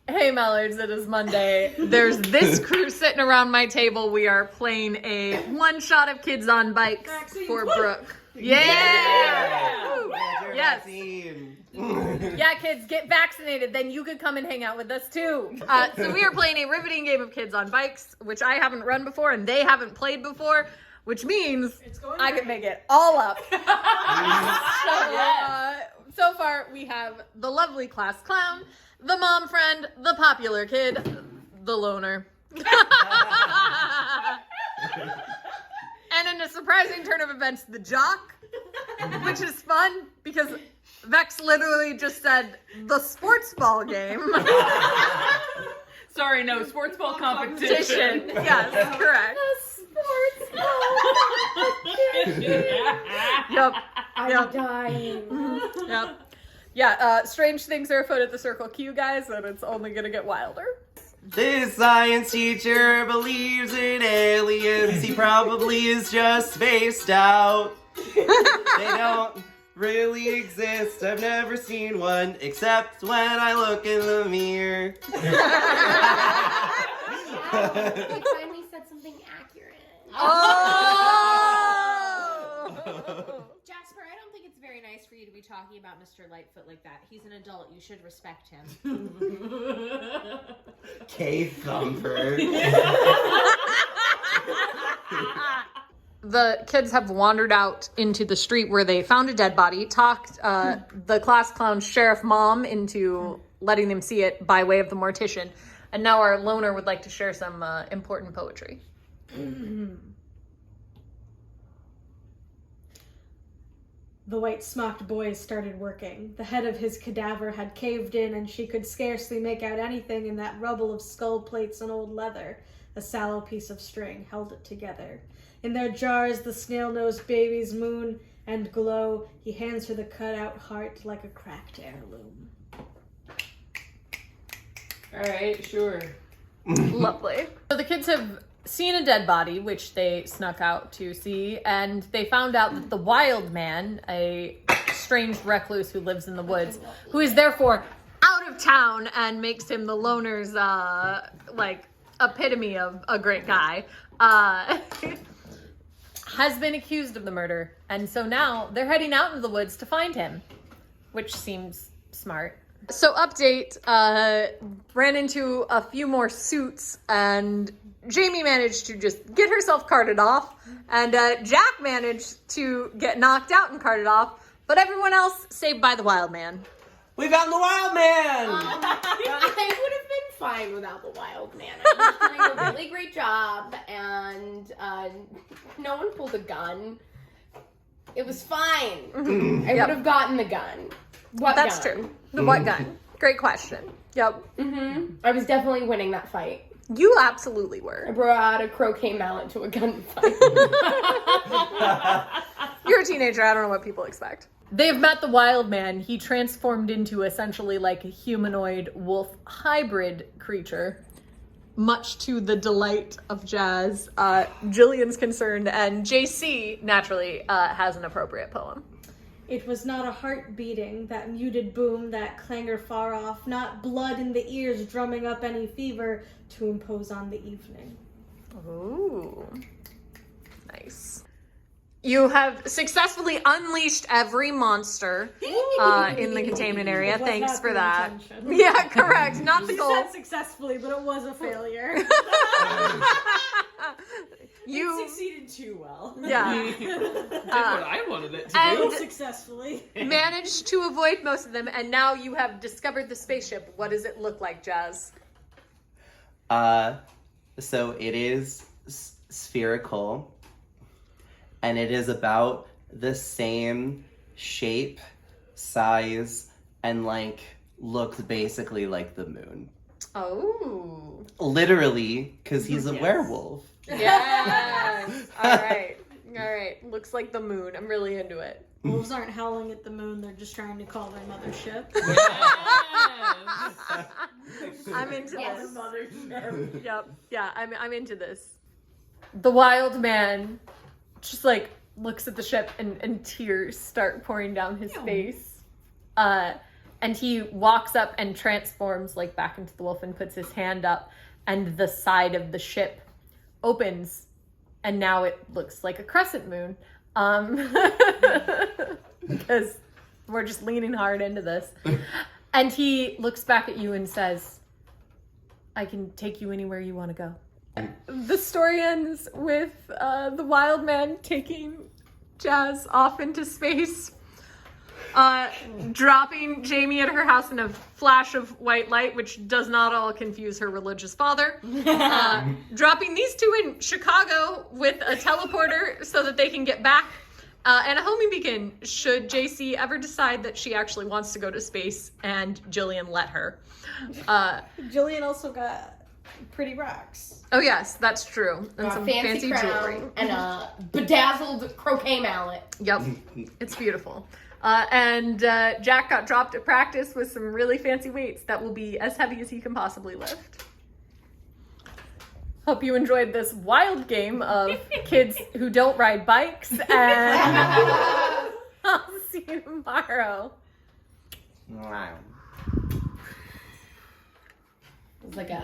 Hey Mallards, it is Monday. There's this crew sitting around my table. We are playing a one shot of kids on bikes for Brooke. Yeah! Yes. Yeah, kids, get vaccinated. Then you could come and hang out with us too. So we are playing a riveting game of kids on bikes, which I haven't run before and they haven't played before, which means I can make it all up. So far we have the lovely class clown, the mom friend, the popular kid, the loner. And in a surprising turn of events, the jock, which is fun because Vex literally just said the sports ball game. Sorry, no, sports ball competition. Yes, correct. The sports ball. Yep. I'm dying. Yep. Yeah, strange things are afoot at the Circle Q, guys, and it's only gonna get wilder. This science teacher believes in aliens. He probably is just spaced out. They don't really exist. I've never seen one, except when I look in the mirror. They finally said something accurate. Jasper, I don't think it's very nice for you to be talking about Mr. Lightfoot like that. He's an adult. You should respect him. Cave thumper. The kids have wandered out into the street where they found a dead body, talked the class clown sheriff mom into letting them see it by way of the mortician, and now our loner would like to share some important poetry. The white-smocked boy started working. The head of his cadaver had caved in, and she could scarcely make out anything in that rubble of skull plates and old leather. A sallow piece of string held it together. In their jars, the snail-nosed babies moon and glow. He hands her the cut-out heart like a cracked heirloom. All right, sure. Lovely. So the kids have seen a dead body, which they snuck out to see, and they found out that the wild man, a strange recluse who lives in the woods, who is therefore out of town and makes him the loner's, epitome of a great guy, has been accused of the murder. And so now they're heading out into the woods to find him, which seems smart. So update, ran into a few more suits, and Jamie managed to just get herself carted off, and Jack managed to get knocked out and carted off, but everyone else saved by the wild man. We found the wild man! I would have been fine without the wild man. I was doing a really great job, and no one pulled a gun. It was fine. I would have gotten the gun. What That's gun? true. The what gun? Great question. Yep. I was definitely winning that fight. You absolutely I were. brought a croquet mallet to a gunfight. You're a teenager. I don't know what people expect. They've met the wild man. He transformed into essentially like a humanoid wolf hybrid creature, much to the delight of Jazz. Jillian's concerned, and JC naturally has an appropriate poem. It was not a heart beating, that muted boom, that clangor far off, not blood in the ears drumming up any fever to impose on the evening. Ooh. Nice. You have successfully unleashed every monster in the containment area. Was Thanks not for the that. intention. Yeah, correct. Not the She goal. said successfully, but it was a failure. You Succeeded too well. yeah. Did what I wanted it to and- do. Successfully. managed to avoid most of them, and now you have discovered the spaceship. What does it look like, Jazz? So it is spherical, and it is about the same shape, size, and looks basically like the moon. Oh. Literally, because he's a Yes. werewolf. Yes. All right. Looks like the moon. I'm really into it. Wolves aren't howling at the moon, they're just trying to call their mothership. I'm into Yes. this. Yep. Yeah, I'm into this. The wild man just looks at the ship and tears start pouring down his face. And he walks up and transforms like back into the wolf and puts his hand up, and the side of the ship opens, and now it looks like a crescent moon. Because we're just leaning hard into this. And he looks back at you and says, I can take you anywhere you want to go. The story ends with the wild man taking Jazz off into space, dropping Jamie at her house in a flash of white light, which does not all confuse her religious father. Dropping these two in Chicago with a teleporter so that they can get back. And a homing beacon should JC ever decide that she actually wants to go to space and Jillian let her. Jillian also got pretty rocks. Oh yes, that's true. And some fancy crown jewelry. and a bedazzled croquet mallet. Yep, it's beautiful. And Jack got dropped at practice with some really fancy weights that will be as heavy as he can possibly lift. Hope you enjoyed this wild game of kids who don't ride bikes, and I'll see you tomorrow. Wow. It was like a